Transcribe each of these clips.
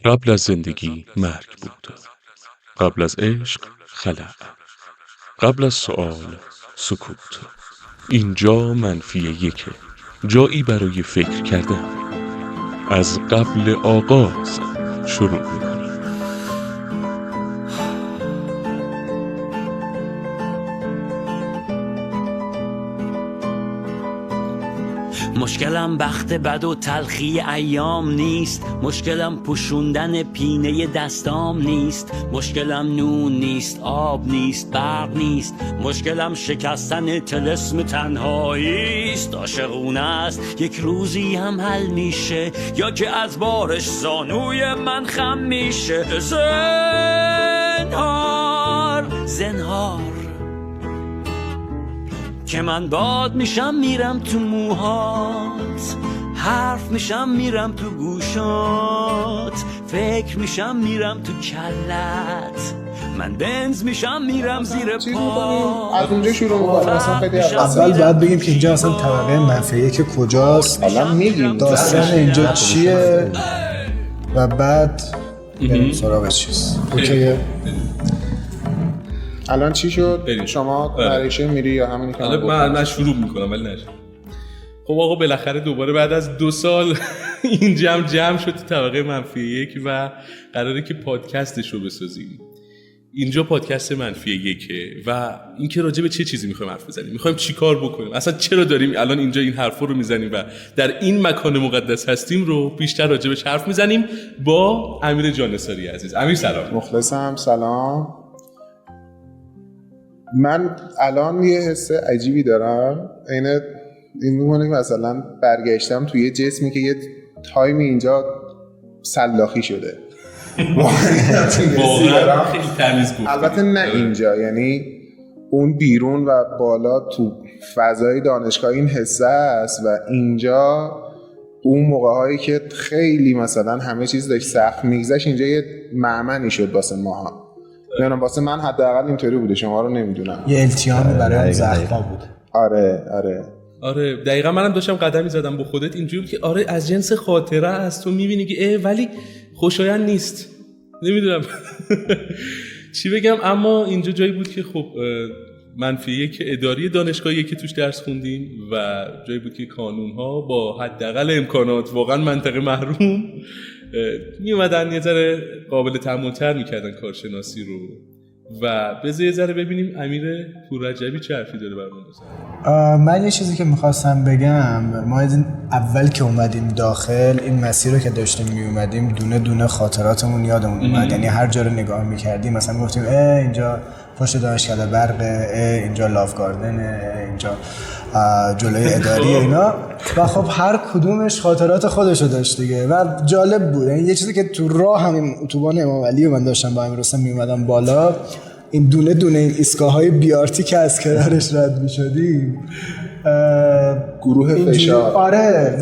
قبل از زندگی مرگ بود، قبل از عشق خلأ، قبل از سؤال سکوت. اینجا منفی یکه، جایی برای فکر کردن. از قبل آغاز شروع می‌کنیم. مشکلم بخت بد و تلخی ایام نیست، مشکلم پوشوندن پینه دستام نیست، مشکلم نون نیست، آب نیست، برق نیست، مشکلم شکستن طلسم تنهایی است. عاشقونه است یک روزی هم حل میشه، یا که از بارش زانوی من خم میشه. زنهار که من باد میشم میرم تو موهات، حرف میشم میرم تو گوشات، فکر میشم میرم تو کلت، من بنز میشم میرم زیر پا. از اونجا شروع می‌کنم. اصلا خیلی اول باید بگیم که اینجا اصلا طبقه منفی یک کجاست، الان میگیم داستان اینجا چیه و بعد بریم سراغ چیز. اوکیه. الان چی شد؟ بریم. شما برایشه میری یا همینی که من شروع میکنم ولی نشه. خب آقا بالاخره دوباره بعد از 2 سال این جمع شد تو طبقه منفی یک و قراره که پادکستش رو بسازیم. اینجا پادکست منفی یکه و اینکه راجع به چه چیزی میخوایم حرف بزنیم، میخوایم چی کار بکنیم، اصلا چرا داریم الان اینجا این حرفا رو میزنیم و در این مکان مقدس هستیم رو بیشتر راجع بهش حرف میزنیم با امیر جانثاری عزیز. امیر سلام. مخلصم. سلام. من الان یه حس عجیبی دارم، این میمونه که مثلا برگشتم توی یه جسمی که یه تایمی اینجا سلاخی شده. واقعا خیلی تمیز گفت. البته نه اینجا، یعنی اون بیرون و بالا تو فضای دانشگاه این حسه است و اینجا اون موقع‌هایی که خیلی مثلا همه چیز داشت سخت میگذشت، اینجا یه معمنی شد واسه ماها. نمیدونم واسه من حداقل اینطوری بوده، شما رو نمیدونم. یه التیامی برای زخما بود. آره دقیقا منم داشتم قدمی زدم با خودت اینجوری که آره از جنس خاطره است. تو میبینی که ولی خوشایند نیست، نمیدونم چی بگم. اما اینجا جایی بود که خب منفی یک اداری دانشگاهی که توش درس خوندیم و جایی بود که کانونها با حداقل امکانات واقعا منطقه محروم میومدن یه ذره قابل تأمل‌تر میکردن کارشناسی رو و بذار یه ذره ببینیم امیر پوررجبی چه حرفی داره برامون بزنه. من یه چیزی که میخواستم بگم، ما اول که اومدیم داخل این مسیر رو که داشتیم میومدیم دونه دونه خاطراتمون یادمون اومد. یعنی هر جا رو نگاه میکردیم مثلا گفتیم اینجا پشت دانشکده برقه، اینجا لاف گاردنه، اینجا جلوی اداری اینا و خب هر کدومش خاطرات خودشو داشت دیگه و جالب بود. یعنی یه چیزی که تو راه همین اتوبان امام علی من داشتم با امیر حسین میومدم بالا، این دونه دونه این ایستگاه‌های بیارتی که از کنارش رد می‌شدیم، گروه فشار. آره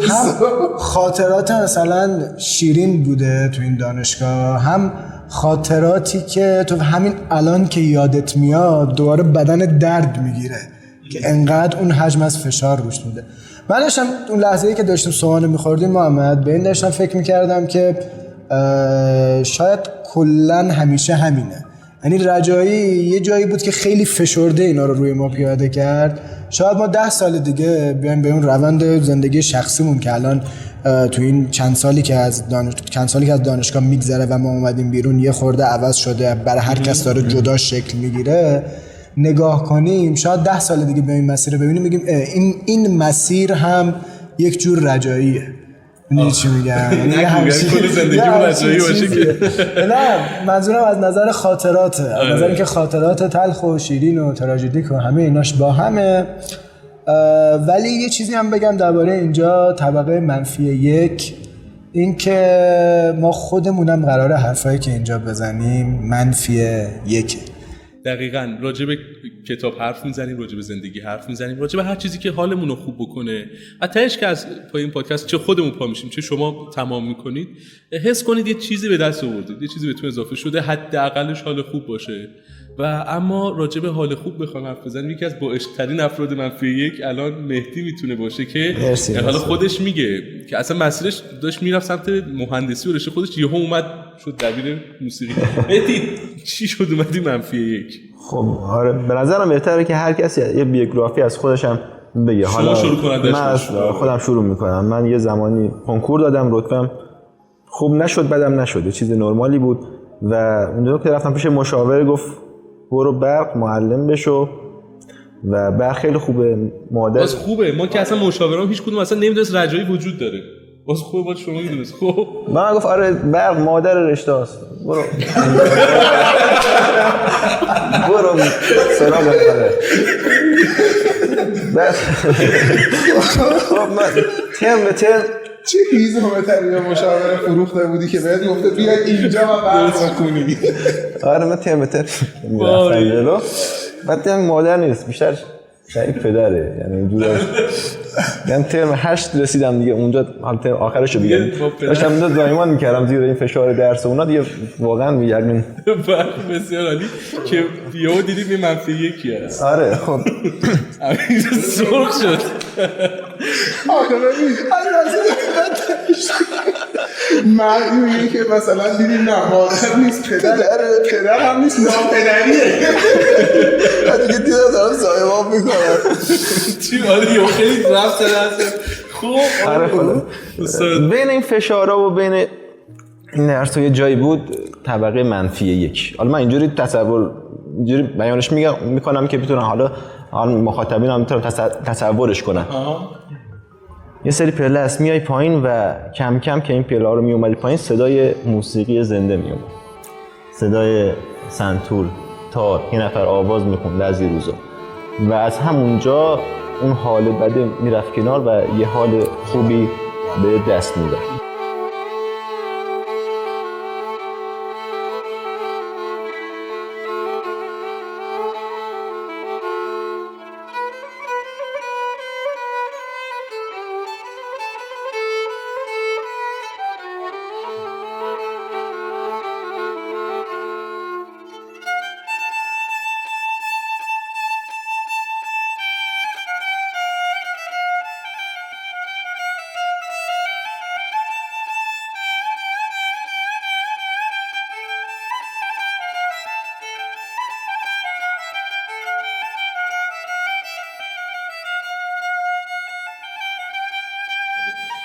هم خاطرات مثلا شیرین بوده تو این دانشگاه، هم خاطراتی که تو همین الان که یادت میاد دوباره بدن درد میگیره که انقدر اون حجم از فشار روش بوده. من داشتم اون لحظه‌ای که داشتیم صبحانه می‌خوردیم محمد، به این داشتم فکر می‌کردم که شاید کلاً همیشه همینه. یعنی رجایی یه جایی بود که خیلی فشرده اینا رو روی ما پیاده کرد. شاید ما 10 سال دیگه بیایم به اون روند زندگی شخصیمون که الان تو این چند سالی که از دانشگاه میگذره و ما اومدیم بیرون یه خورده عوض شده، برای هر کس داره جدا شکل میگیره، نگاه کنیم شاید 10 سال دیگه به این مسیر ببینیم میگیم این مسیر هم یک جور رجاییه. میدونی چی میگم؟ نه کل زندگی رجایی باشه که نه، منظورم از نظر خاطراته، از نظر اینکه خاطرات تلخ و شیرین و تراژدیک و همه ایناش با همه. ولی یه چیزی هم بگم درباره اینجا طبقه منفی یک، این که ما خودمونم قراره حرفایی که اینجا بزنیم منفی یکه. دقیقاً راجع به کتاب حرف میزنیم، راجع به زندگی حرف میزنیم، راجع به هر چیزی که حالمون رو خوب بکنه. حتیش که از پایین پادکست چه خودمون پا میشیم چه شما تمام میکنید، حس کنید یه چیزی به دست آوردید، یه چیزی بهتون اضافه شده، حداقلش حال خوب باشه و اما راجع به حال خوب بخوام حرف بزنیم، یکی از با عشق‌ترین افراد منفی یک الان مهدی میتونه باشه که حالا خودش میگه که اصلا مسیرش داشت میرفت سمت مهندسی و رشته خودش یهو اومد شد دبیر موسیقی. مهدی چی شد اومدی منفی یک؟ خب آره به نظرم بهتره که هر کسی یه بیوگرافی از خودش هم بگه. حالا من از خودم شروع میکنم. من یه کنکور دادم، رتبه‌ام خوب نشد، بدم نشد، یه چیز نرمالی بود و اونجا که رفتم پیش مشاور گفت برو برق معلم بشو و برق خیلی خوبه. مادر باز خوبه، ما که اصلا مشاورام هیچ کدوم اصلا نمیدونست رجایی وجود داره. باز خوبه، باز شما میدونست. خب من گفت آره برق مادر رشته است، برو برو سراغ بره. بس خب من ترم چه هیزومتری یا مشاور فروخته بودی که بهت گفته بیا اینجا و برق بکنی؟ آره من ترم میرفتم جلو، بعد دیدم مادر نیست، بیشتر شاید پدره، یعنی اینجوری. یعنی ترم 8 رسیدم دیگه، اونجا حالا ترم آخرشو بگم داشتم اونجا زایمان میکردم زیر این فشار درس و اونا دیگه واقعا میگردم. بسیار عالی که یهو دیدیم این منفی یکی هست. آره خب اینجا سرخ شد. آخه ببین مردی میگه که مثلا دیدیم نه مادر نیست، پدر هم نیست، ناپدریه. دیگه دیدم دارم زایمان میکنم. چی آره یه خیلی رفت هست. خوب آره بین این فشارها و بین این درس یه جایی بود طبقه منفی یک. حالا من اینجوری بیانش میکنم که بتونن حالا مخاطبین هم میتونن تصورش کنن. یه سری پله است میای پایین و کم کم که این پله ها رو میومدی پایین صدای موسیقی زنده میومد، صدای سنتور، تار، یه نفر آواز میخوند از این روزا و از همونجا اون حال بده میرفت کنار و یه حال خوبی به دست میداد.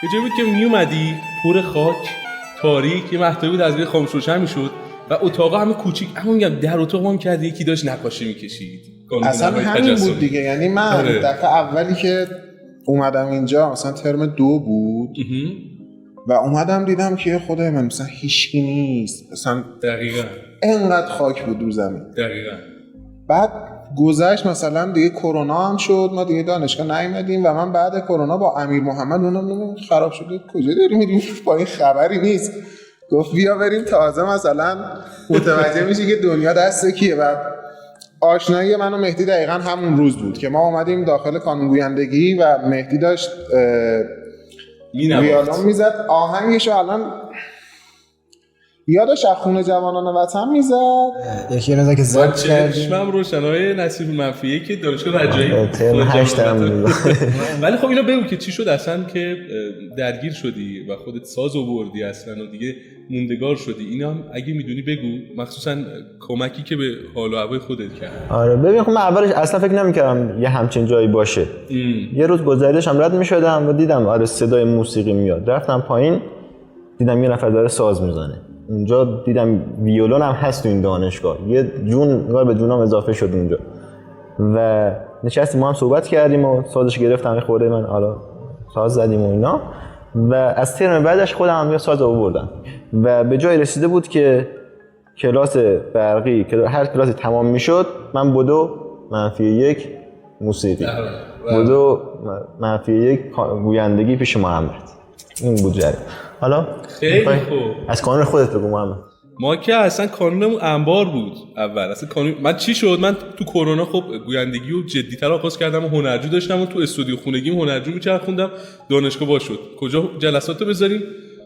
یه جایی بود که میومدی پر خاک تاریک، یه مقطعی بود از روی خاموش روشن میشد و اتاقا همه کوچیک، اما میگم در اتاق هم کرد یکی داشت نقاشی میکشید. اصلا همین بود دیگه. یعنی من دفعه اولی که اومدم اینجا مثلا ترم 2 بود و اومدم دیدم که خدای من مثلا هیچکی نیست، مثلا دقیقاً انقدر خاک بود رو زمین. دقیقاً. بعد گذشت مثلا دیگه کرونا هم شد، ما دیگه دانشگاه نیومدیم و من بعد کرونا با امیر محمد اونم خراب شده کجا داریم میریم با این خبری نیست، گفت بیا بریم تازه مثلا متوجه میشی که دنیا دست کیه. و آشنایی من و مهدی دقیقاً همون روز بود که ما اومدیم داخل کانون گویندگی و مهدی داشت ویولون میزد، آهنگشو الان یادش از خون جوانان وطن میزد. یکی نزد که زد کردیم چشمم روشنای نصیب منفیه که دانشگاه رجایی ترم 8 ولی خب اینو بگو که چی شد اصلا که درگیر شدی و خودت ساز آوردی اصلا و دیگه موندگار شدی. اینا هم اگه میدونی بگو، مخصوصا کمکی که به حال و هوای خودت کرد. آره ببین خب من اولش اصلا فکر نمی‌کردم یه همچین جایی باشه. یه روز گذشتم رد می‌شدم و دیدم آره صدای موسیقی میاد، رفتم پایین دیدم یه نفر داره ساز میزنه. اونجا دیدم ویولون هم هست تو این دانشگاه، یه جون نگاه به جونام اضافه شد اونجا و نشستیم ما هم صحبت کردیم و سازش گرفتم خورده من حالا ساز زدیم و اینا و از ترم بعدش خودم هم یه ساز آوردم و به جای رسیده بود که کلاس برقی که هر کلاسی تمام میشد من بدو -1 موسیقی، بدو -1 گویندگی پیش محمد. این بود جریان. حالا خیلی خوب از کانون خودت بگو محمد. ما که اصلا کانونمون انبار بود اول. اصلا کانون من چی شد، من تو کرونا خب گویندگی رو جدی‌تر آغاز کردم و هنرجو داشتم و تو استودیو خونگیم هنرجو میچرخوندم. دانشگاه باز شد کجا جلساتو بذاریم،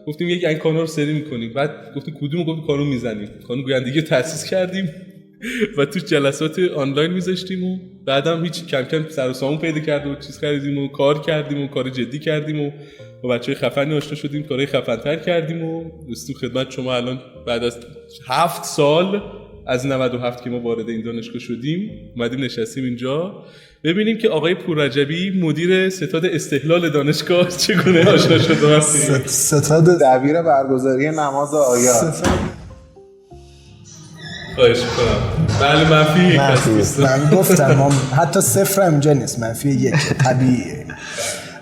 گفتیم یک این کانون رو سری میکنیم. بعد گفتیم کدومو، گفتیم کانون میزنیم، کانون گویندگی رو تأسیس کردیم و تو جلسات آنلاین میذاشتیم و بعدم هیچ کم کم سر و سامون پیدا کردیم و چیز خریدیم و کار کردیم و کار جدی کردیم و با بچهای خفنی آشنا شدیم، کارهای خفن‌تر کردیم و رسیدیم خدمت شما. الان بعد از 7 سال از 97 که ما وارد این دانشگاه شدیم اومدیم نشستیم اینجا ببینیم که آقای پوررجبی مدیر ستاد استحلال دانشگاه چگونه آشنا شده. ستاد دبیر برگزاری نماز آیات. خواهش می‌کنم. بله منفی یک هست. من گفتم حتی صفر هم اینجا نیست، منفی 1 طبیعیه.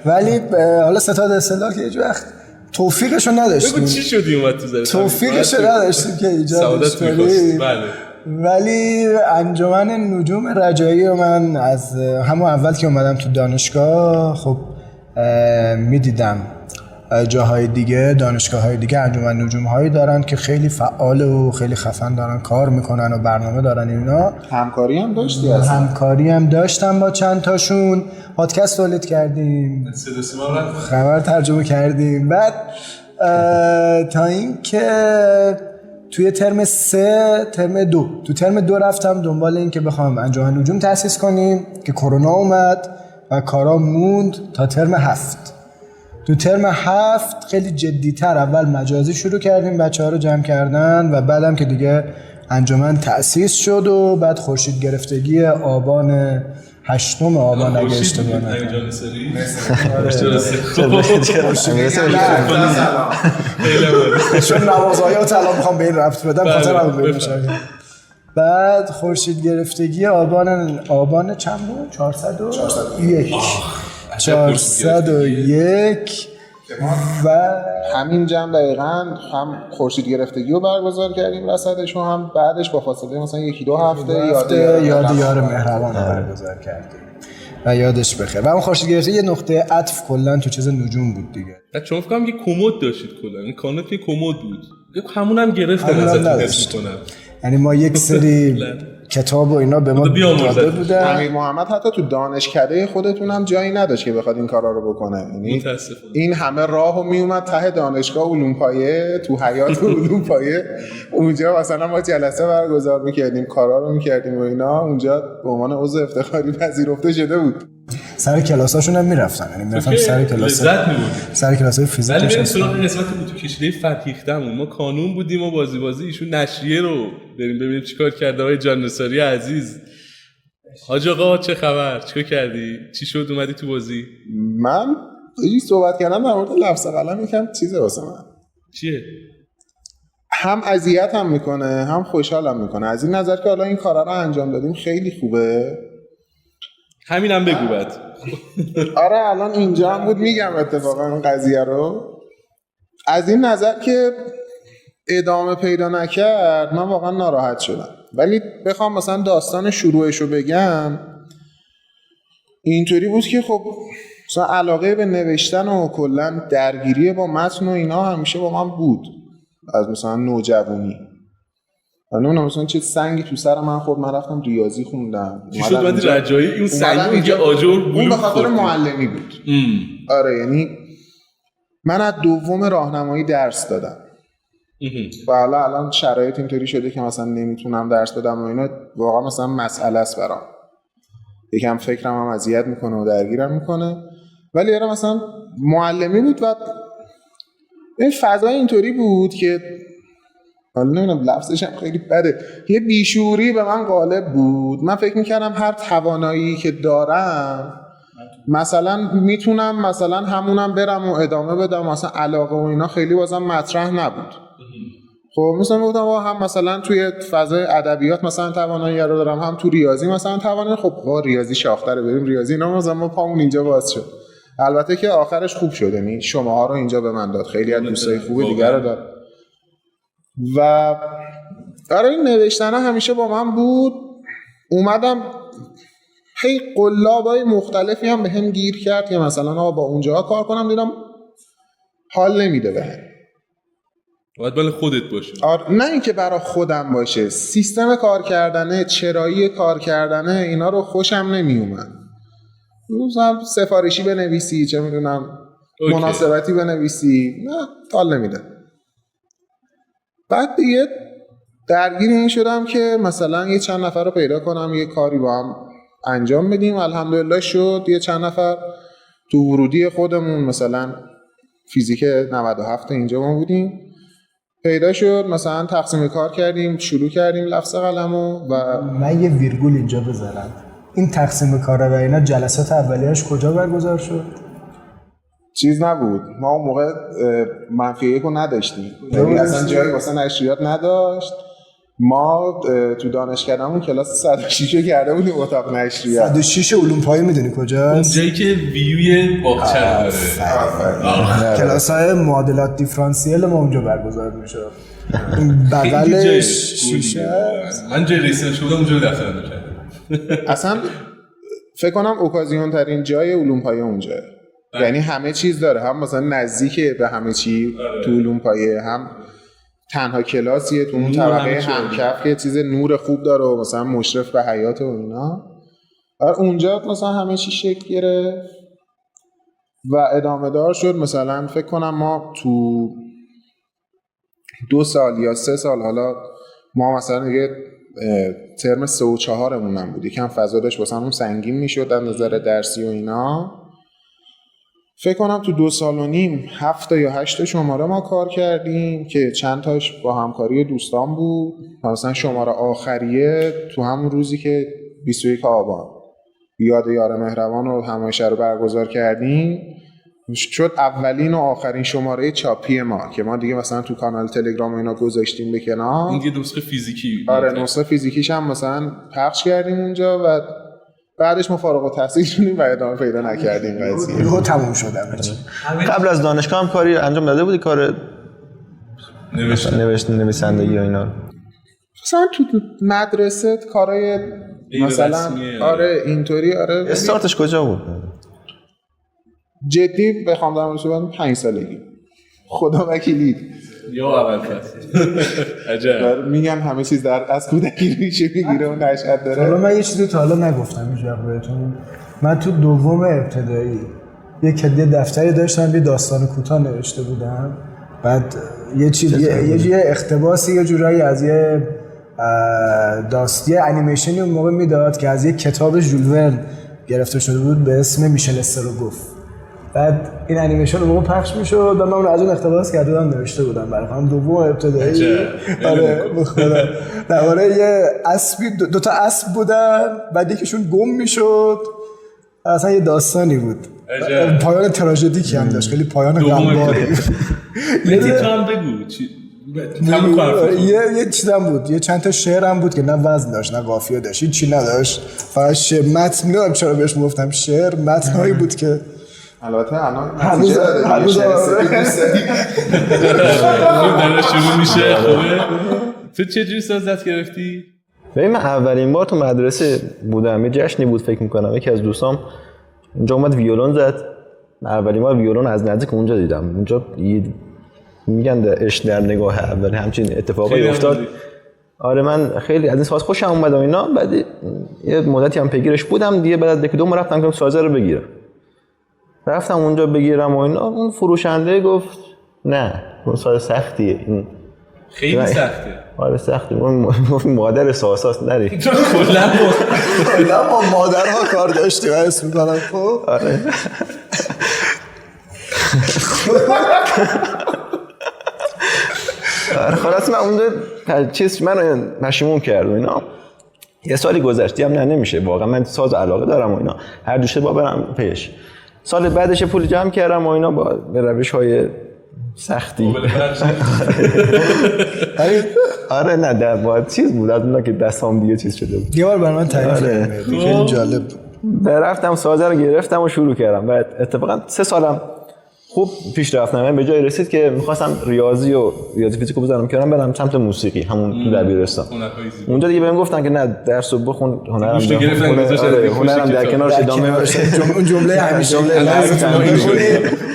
ولی حالا ستاد استحلال که هیچ وقت توفیقشو نداشتیم. بگو چی شدی اومد تو زره؟ توفیقشو نداشتیم که ایجادش کنیم. بله. ولی انجمن نجوم رجایی و من از همون اول که اومدم تو دانشگاه خب میدیدم جاهای دیگه، دانشگاه‌های دیگه انجمن نجوم‌هایی دارن که خیلی فعال و خیلی خفن دارن کار میکنن و برنامه دارن. اینا همکاری هم داشتی اصلا؟ همکاری هم داشتم با چند تاشون، پادکست تولید کردیم، خبر ترجمه کردیم. بعد تا این که توی ترم 3 ترم 2 تو ترم 2 رفتم دنبال این که بخوام انجمن نجوم تأسیس کنیم که کرونا اومد و کارا موند تا ترم 7. تو ترم 7 خیلی جدی‌تر اول مجازی شروع کردیم بچه‌ها رو جمع کردن و بعدم که دیگه انجمن تأسیس شد و بعد خورشید گرفتگی آبان 8 آبان اگه اشتباه نکنم. چون نوازآیات الان میخوام به این ربط بدم خاطر هم ببینم. بعد خورشید گرفتگی آبان چند بود؟ 401 و همین جمع دقیقاً هم خورشید گرفتگی رو برگزار کردیم وسطش و هم بعدش با فاصله مثلا 1-2 هفته یاد یار مهربان رو برگزار کردیم و یادش بخیر. و اون خورشید گرفتگی یه نقطه عطف کلا تو چیز نجوم بود دیگه. شما فکر کنم یه کمد داشتید کلا، این کانات یه کمد بود. همون هم گرفتن ازتون حس می‌کنم. یعنی ما یک سری کتاب و اینا به ما داده بودن. امیر محمد حتی تو دانشکده خودتون هم جایی نداشت که بخواد این کارا رو بکنه. یعنی این همه راهو میومد ته دانشگاه علوم پایه، تو حیاط علوم پایه اونجا مثلا ما جلسه برگزار میکردیم، کارا رو میکردیم و اینا اونجا به عنوان عضو افتخاری پذیرفته شده بود. سر کلاساشون هم میرفتن، یعنی میرفتم سر کلاس سر کلاسای فیزیک. ولی بریم سراغ قسمت بود تو کشیده فرهیختمون. ما کانون بودیم و بازی ایشون نشریه رو بریم ببینیم چیکار کرده آقای جان نثاری عزیز. حاج آقا چه خبر؟ چیکار کردی؟ چی شد اومدی تو بازی؟ من یه صحبت کردم در مورد لفظ قلم، یکم چیزه واسه من. چیه؟ هم اذیت هم میکنه هم خوشحالم میکنه. از این نظر که حالا این کارا رو انجام دادیم خیلی خوبه. همینم بگو بعد. آره الان اینجا هم بود میگم اتفاقا اون قضیه رو. از این نظر که ادامه پیدا نکرد من واقعا ناراحت شدم. ولی بخوام مثلا داستان شروعش رو بگم اینطوری بود که خب مثلا علاقه به نوشتن و کلا درگیری با متن و اینا همیشه با من بود از مثلا نوجوانی. الان مثلا چه سنگی تو سر من خورد، من رفتم ریاضی خوندم. چی شد بعد رجایی اون سنگ که آجر بود؟ اون به خاطر معلمی بود. آره یعنی من از دوم راهنمایی درس دادم و حالا الان شرایط اینطوری شده که مثلا نمیتونم درس بدم و اینا واقعا مثلا مسئله است برام. یکم فکرم هم اذیت میکنه و درگیرم میکنه. ولی آره مثلا معلمی بود و این فضا اینطوری بود که حالا نمیدونم لفظش هم خیلی بده، یه بیشوری به من غالب بود. من فکر میکردم هر توانایی که دارم مثلا میتونم مثلا همونم برم و ادامه بدم، مثلا علاقه و اینا خیلی بازم مطرح نبود. خب مثلا گفتم هم مثلا توی فضای ادبیات مثلا توانایی رو دارم، هم تو ریاضی مثلا توانایی. خب ریاضی شاختره، بریم ریاضی. اینا مثلا ما پامون اینجا باز شد. البته که آخرش خوب شد، یعنی شماها رو اینجا به من داد، خیلی از دوستای خوب دیگه رو داد. و آره این نوشتن همیشه با من بود. اومدم هی قلابای مختلفی هم به هم گیر کرد که مثلا با اونجا کار کنم، دیدم حال نمیده بهم. باید برای خودت باشه. نه اینکه برای خودم باشه، سیستم کار کردنه، چرایی کار کردنه اینا رو خوشم نمیومد. مثلا سفارشی بنویسی، چه میدونم مناسبتی بنویسی، نه حال نمیده. بعد دیگه درگیر این شدم که مثلا یه چند نفر رو پیدا کنم یه کاری با هم انجام بدیم. الحمدلله شد. یه چند نفر تو ورودی خودمون مثلا فیزیک 97 اینجا ما بودیم پیدا شد، مثلا تقسیم کار کردیم، شروع کردیم لفظ قلمو. و من یه ویرگول اینجا بذارم، این تقسیم کار و اینا جلسات اولیه‌اش کجا برگزار شد؟ چیز نبود، ما اون موقع منفی یک رو نداشتیم، یعنی اصلا جایی واسه نشریات نداشت. ما تو دانشکدهمون کلاس 106 رو کرده بودیم اتاق نشریات. 106 علوم پایه میدونی کجاست؟ اونجایی که ویوی باغچه رو داره. کلاس‌های معادلات دیفرانسیل ما اونجا برگزار میشد. این بغلش شیشه. من جای ریسرچ بودم اونجا دفتر می‌کردم. اصلا فکر کنم اوکازیون ترین جای علوم پایه اونجاه. یعنی همه چیز داره، هم مثلا نزدیکه به همه چی تو علوم پایه، هم تنها کلاسیه تو اون طبقه همکف که چیز نور خوب داره و مثلا مشرف به حیاط و اینا. اونجا مثلا همه چی شکل گرفت و ادامه دار شد. مثلا فکر کنم ما تو 2 سال یا 3 سال، حالا ما مثلا دیگه ترم 3 و 4 مونم بود، یکم فضا داشت واسه همون سنگین میشد از نظر درسی و اینا. فکر کنم تو 2 سال و نیم 7 یا 8 شماره ما کار کردیم که چند تاش با همکاری دوستان بود. مثلا شماره آخریه تو همون روزی که 21 آبان یاد یار مهربان و همایشه رو برگزار کردیم شد اولین و آخرین شماره چاپی ما که ما دیگه مثلا تو کانال تلگرام و اینا گذاشتیم به کنار. این دیگه نسخه فیزیکی. آره نسخه فیزیکیش هم مثلا پخش کردیم اونجا و بعدش ما فارغ التحصیل شدیم و ادامه پیدا نکردیم قضیه. یهو تموم شد. قبل از دانشگاه هم کاری انجام داده بودی؟ کار نویسندگی و اینا؟ مثلا تو مدرسه کارهای مثلا آره اینطوری. آره استارتش کجا بود؟ جدی بخوام در مورد 5 سالگی خدا وکیلی یا اول فصل. عجب. میگم همه چیز در از کودکی ریشه میگیره و نشأت داره. حالا من یه چیزی تا حالا نگفتم اینجا بهتون. من تو دوم ابتدایی یه دفتری داشتم، یه داستان کوتاه نوشته بودم. بعد یه اقتباسی یه جورایی از یه یه انیمیشنی اون موقع میداد که از یه کتاب ژول ورن گرفته شده بود به اسم میشل استروگوف. بعد این انیمیشن اون موقع پخش میشد و من اون از اون اقتباس کرده بودم نوشته بودم برای خودم دوم ابتدایی. آره بخدا درباره یه اسبی 2 تا اسب بودن بعد یکیشون گم میشد، اصلا یه داستانی بود. پایان تراژدیکی هم داشت، خیلی پایان غمباری. یه تو هم بگو چی یه چیزم بود، یه چند تا شعرم بود که نه وزن داشت نه قافیه داشت، هیچ چی نداشت، فقط متن. نمیدونم چرا بهش میگفتم شعر، متنایی بود که البته الان هنوز شروع میشه. خوبه تو چجوری سازت گرفتی؟ ببین من اولین بار تو مدرسه بودم، یه جشنی بود فکر میکنم، یکی از دوستام اونجا اومد ویولون زد. اولین بار ویولون از نزدیک اونجا دیدم. اونجا میگن عشق در نگاه اول، همچین اتفاقی افتاد. آره من خیلی از این ساز خوشم اومد و اینا. بعد یه مدتی هم پیگیرش بودم دیگه. بعد از 1-2 ماه رفتم که ساز رو بگیرم. رفتم اونجا بگیرم و اینا، اون فروشنده گفت نه اون ساز سختیه، این خیلی سخته. آره سخته. اون مادر سازاست نری. کلا با مادرها کار داشتیم اسم می‌کنم. خب آره خلاص من اونجا چیز منو پشیمون کرد و اینا. یه سالی گذشت دیدم نه نمیشه، واقعا من ساز علاقه دارم و اینا، هر دوشه با برم پیش. سال بعدش پول جمع کردم و اینا با به روش‌های سختی. آره نه در باید چیز بود از اونها که دستام دیگه چیز شده بود. یه بار برای من تعریف کردم، خیلی جالب بود. رفتم سازه رو گرفتم و شروع کردم. بعد اتفاقا 3 سالم خوب پیش رفتم. من به جای رسید که می‌خواستم ریاضی فیزیک رو بذارم کنارم برم سمت موسیقی، همون تو دبیرستان. اونجا دیگه بهم گفتن که نه درس رو بخون، هنرم در کنارش ادامه بده. اون جمله همیشه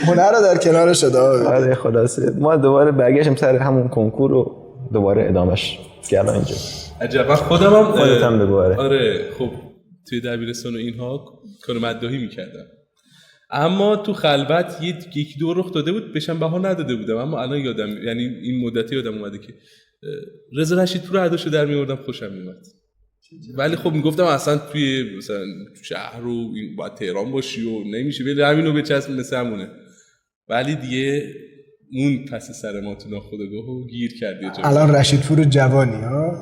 هنر رو در کنارش ادامه بده. آره خلاصه ما دوباره برگشتیم سر همون کنکور رو دوباره ادامهش کردم اینجا. عجب. خودم هم خودم بگو. آره خب توی دبیرستان و اینها کار مداحی می‌کردم. اما تو خلوت یکی دو رخ داده بود بهشم بها نداده بودم، اما الان یادم، یعنی این مدتی یادم اومده که رضا رشیدپور اداشو در میوردم خوشم میومد. ولی خب میگفتم اصلا توی مثلا شهر و این باید تهران باشی و نمیشه ولی همینو بچسب مثل همونه. ولی دیگه اون پس سر ما تو ناخودآگاه و گیر کردی. الان رشیدپور جوانی ها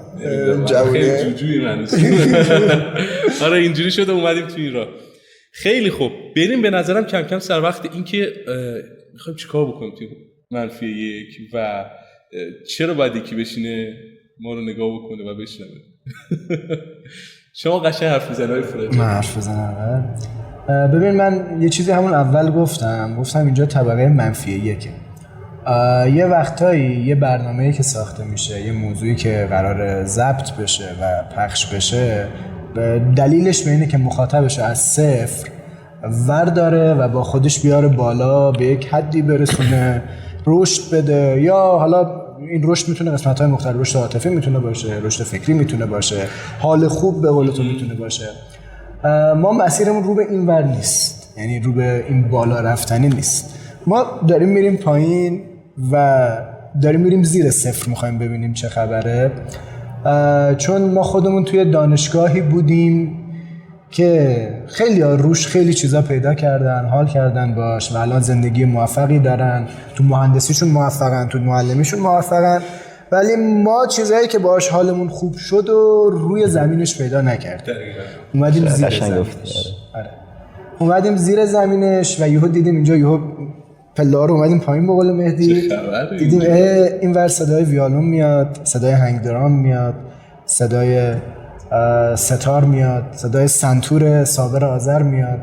خیلی جوجوی من آره اینجوری شده اومدیم تو این راه. خیلی خوب بریم به نظرم کم کم سر وقت این که میخوایم چیکار بکنیم تو منفی یک و چرا باید یکی بشینه ما رو نگاه بکنه و بشنوه. شما قشنگ حرف میزنی های فرج. من حرف بزنم. ببین من یه چیزی همون اول گفتم اینجا طبقه منفی یکه. یه وقتایی یه برنامه‌ای که ساخته میشه، یه موضوعی که قرار ضبط بشه و پخش بشه، دلیلش به اینه که مخاطبش از صفر ورداره و با خودش بیاره بالا، به یک حدی برسونه، رشد بده. یا حالا این رشد میتونه قسمت‌های مختلف، رشد عاطفی میتونه باشه، رشد فکری میتونه باشه، حال خوب به قول تو میتونه باشه. ما مسیرمون رو به این ور نیست، یعنی رو به این بالا رفتنی نیست. ما داریم میریم پایین و داریم میریم زیر صفر، میخوایم ببینیم چه خبره. چون ما خودمون توی دانشگاهی بودیم که خیلی روش خیلی چیزا پیدا کردن، حال کردن باش و الان زندگی موفقی دارن، تو مهندسیشون موفقن، تو معلمیشون موفقن، ولی ما چیزایی که باش حالمون خوب شد و روی زمینش پیدا نکردیم. اومدیم زیر زمینش. آره. اومدیم زیر زمینش و یهو دیدیم اینجا یهو پلا رو اومدیم پایین به قول مهدی، دیدیم این ور صدای ویولون میاد، صدای هنگ درام میاد، صدای ستار میاد، صدای سنتور صابر آذر میاد.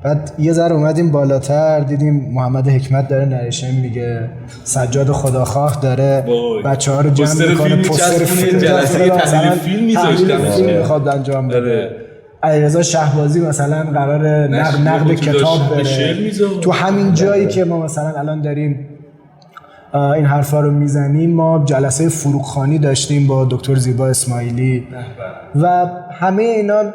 بعد یه ذره اومدیم بالاتر دیدیم محمد حکمت داره نریشن میگه، سجاد خداخواه داره بچه‌ها رو جمع میکنه، پوستر فیلم جلسه تحلیل فیلم میذاشتن میخواد انجام بده. علیرضا شهبازی مثلا قرار نقد کتاب بره. تو همین جایی که ما مثلا الان داریم این حرفا رو میزنیم، ما جلسه فروغخوانی داشتیم با دکتر زیبا اسماعیلی و همه اینا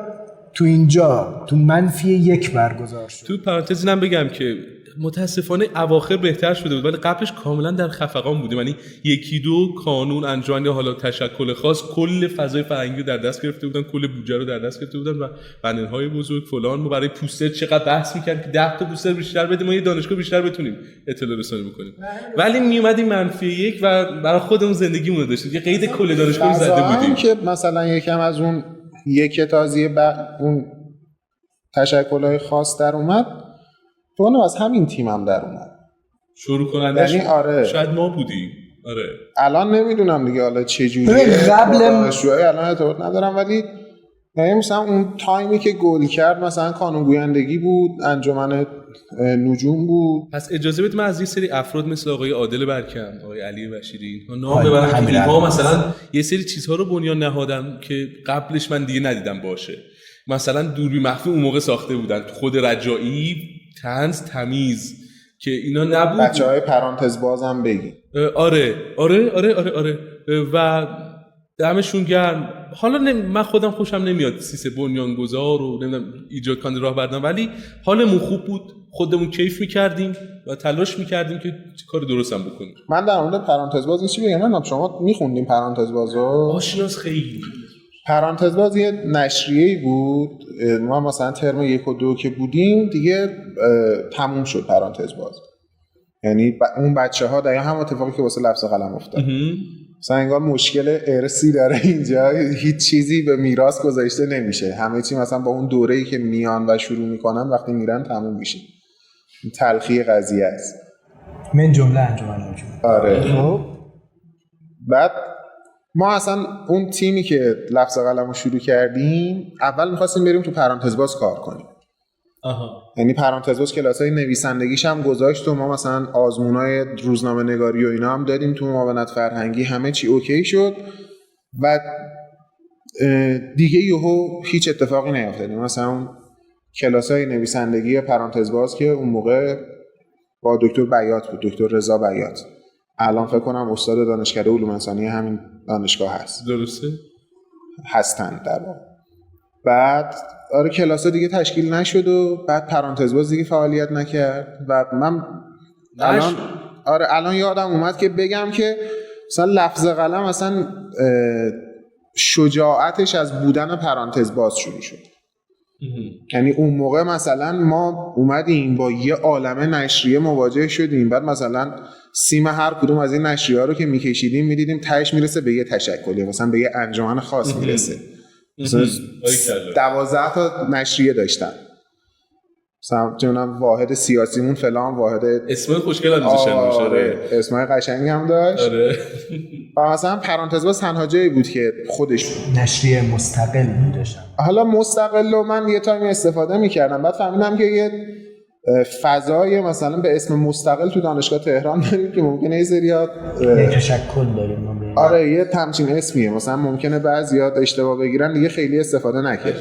تو اینجا تو منفی یک برگزار شد. تو پرانتز اینم بگم که متاسفانه اواخر بهتر شده بود ولی قبلش کاملا در خفقان بودیم، یعنی یکی دو کانون انجمن یا حالا تشکل خاص کل فضای فرهنگی رو در دست گرفته بودن، کل بودجه رو در دست گرفته بودن و بنرهای بزرگ فلان. ما برای پوستر چقدر بحث می‌کردیم که 10 تا پوستر بیشتر بدیم ما یه دانشگاه بیشتر بتونیم اطلاع رسانی بکنیم، ولی میومدیم منفی یک و برای خودمون زندگیمون رو داشتیم، یه قید کل دانشگاه زده بودیم که مثلا یکم از اون یک تازیه اون تشکل‌های خاص در اومد، تو از همین تیمم در اومد. شروع کنندش آره. شاید ما بودیم. آره. الان نمیدونم دیگه حالا چه جوریه. قبل دانشجوهای الان ارتباط ندارم ولی مثلا اون تایمی که گل کرد مثلا قانونگویندگی بود، انجمن نجوم بود. پس اجازه بدید من از یه سری افراد مثل آقای عادل برکم، آقای علی بشیری نام ببرم که اینها مثلا یه سری چیزها رو بنیان نهادن که قبلش من دیگه ندیدم باشه. مثلا دوربین مخفی اون موقع ساخته بودن، خود رجایی، طنز، تمیز که اینا نبود. بچهای پرانتز بازم بگی. آره و دمشون گرم. حالا من خودم خوشم نمیاد سیسه بنیانگذار رو نمیدونم ایجاد کننده راه بردن، ولی حالمون خوب بود، خودمون کیف میکردیم و تلاش میکردیم که کار درستم بکنیم. من در مورد پرانتز باز چی بگم؟ من شما میخوندیم پرانتز بازو؟ آشناس خیلی. پرانتز باز یه نشریه‌ای بود، ما مثلا ترم 1 و 2 که بودیم دیگه تموم شد پرانتز باز. یعنی اون بچه‌ها دقیقاً هم اتفاقی که واسه لفظ قلم افتاد. مثلا انگار مشکل ارثی داره اینجا، هیچ چیزی به میراث گذاشته نمیشه، همه چی مثلا با اون دوره‌ای که میان و شروع میکنن وقتی میرن تموم میشه. این تلخی قضیه است. من جمله انجمن نجوم. آره. بعد ما اصلا اون تیمی که لفظ قلم رو شروع کردیم اول میخواستیم بریم تو پرانتز باز کار کنیم. یعنی پرانتز باز کلاسای نویسندگیش هم گذاشت و ما مثلا آزمونای روزنامه نگاری و اینا هم دادیم تو معاونت فرهنگی، همه چی اوکی شد و دیگه یهو هیچ اتفاقی نیفتاد. مثلا اون کلاسای نویسندگی پرانتز باز که اون موقع با دکتر بیات بود، دکتر رضا بیات، الان فکر کنم استاد دانشکده علوم انسانی همین دانشگاه هست. درسته؟ هستن در واقع. بعد آره کلاسا دیگه تشکیل نشد و بعد پرانتز باز دیگه فعالیت نکرد و من الان یادم اومد که بگم که مثلا لفظ قلم اصلا شجاعتش از بودن پرانتز باز شروع شد. یعنی اون موقع مثلا ما اومدیم با یه عالمه نشریه مواجه شدیم، بعد مثلا سیم هر کدوم از این نشریه ها رو که میکشیدیم میدیدیم تهش میرسه به یه تشکلی، مثلا به یه انجمن خاص میرسه. مثلا 12 تا نشریه داشتن، مثلا چونم واحد سیاسیمون فلان، واحد اسمای خوشگل هم میذاشتن. آره اسمای قشنگی هم داشت. آره. و مثلا پرانتز باز تنها جایی بود که خودش نشریه مستقل می‌داشتن. حالا مستقل و من یه تایمی استفاده میکردم، بعد فهمیدم که یه فضای مثلا به اسم مستقل تو دانشگاه تهران داریم که ممکنه یه سریات یه تشکل داریم ما. آره یه همچین اسمیه، مثلا ممکنه بعضیات اشتباه بگیرن دیگه خیلی استفاده نکنن.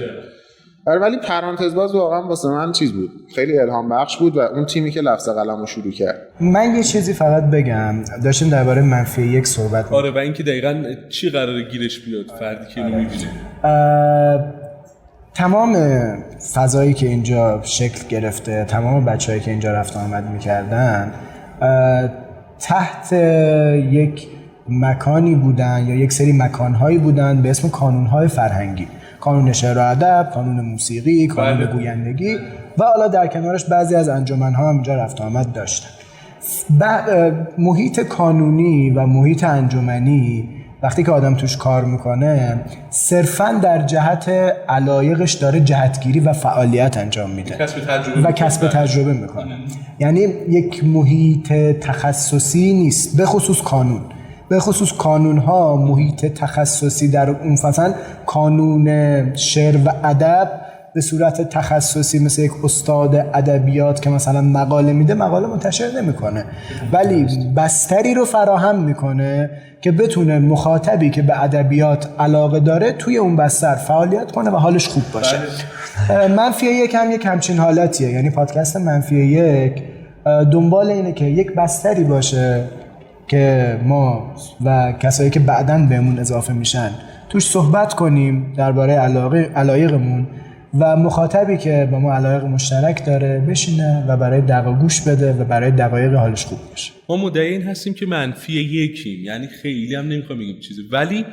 آره ولی پرانتز باز واقعا واسه من چیز بود، خیلی الهام بخش بود و اون تیمی که لفظ قلمو شروع کرد. من یه چیزی فقط بگم، داشتیم درباره منفی یک صحبت آره و اینکه دقیقاً چی قراره گیرش بیاد فردی که اینو می‌بینه. تمام فضایی که اینجا شکل گرفته، تمام بچه‌هایی که اینجا رفت آمد می‌کردن تحت یک مکانی بودن یا یک سری مکان‌هایی بودن به اسم کانون‌های فرهنگی، کانون شعر و ادب، کانون موسیقی، کانون گویندگی و حالا در کنارش بعضی از انجمن‌ها هم اینجا رفت آمد داشتن. محیط کانونی و محیط انجمنی وقتی که آدم توش کار میکنه صرفاً در جهت علایقش داره جهتگیری و فعالیت انجام میده و کسب تجربه میکنه. یعنی یک محیط تخصصی نیست، به خصوص کانون. به خصوص کانون‌ها محیط تخصصی در اون مثلا کانون شعر و ادب به صورت تخصصی مثل یک استاد ادبیات که مثلا مقاله میده مقاله منتشر نمیکنه، ولی بستری رو فراهم میکنه که بتونه مخاطبی که به ادبیات علاقه داره توی اون بستر فعالیت کنه و حالش خوب باشه. منفی یک هم یک همچین حالتیه، یعنی پادکست منفی یک دنبال اینه که یک بستری باشه که ما و کسایی که بعداً بهمون اضافه میشن توش صحبت کنیم درباره علایقمون و مخاطبی که با ما علایق مشترک داره بشینه و برای دقایق گوش بده و برای دقایق حالش خوب باشه. ما مدعی این هستیم که منفی یکیم، یعنی خیلی هم نمیخوام بگیم چیزی، ولی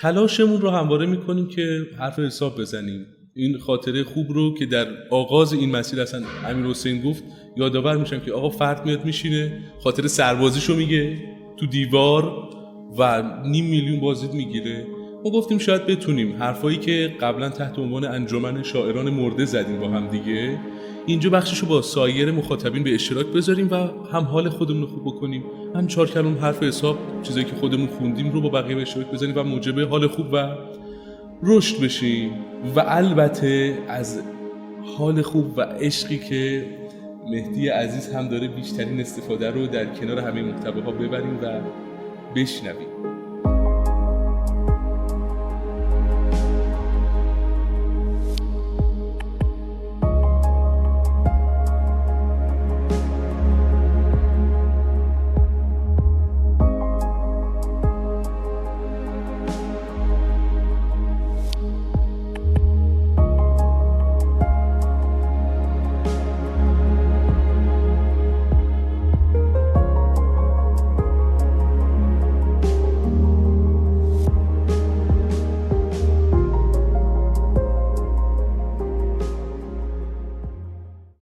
تلاشمون رو همواره میکنیم که حرف حساب بزنیم. این خاطره خوب رو که در آغاز این مسیر اصلا امیرحسین گفت یادآور میشم که آقا فرد میاد میشینه خاطر سربازیشو میگه تو دیوار و 500,000 بازدید میگیره. ما گفتیم شاید بتونیم حرفایی که قبلا تحت عنوان انجمن شاعران مرده زدیم با هم دیگه اینجا بخششو با سایر مخاطبین به اشتراک بذاریم و هم حال خودمون رو خوب بکنیم، هم 4 کلمه حرف حساب چیزایی که خودمون خوندیم رو با بقیه به اشتراک بذاریم و موجب حال خوب و رشد بشیم و البته از حال خوب و عشقی که مهدی عزیز هم داره بیشترین استفاده رو در کنار همه محتواها ببریم و بشنویم.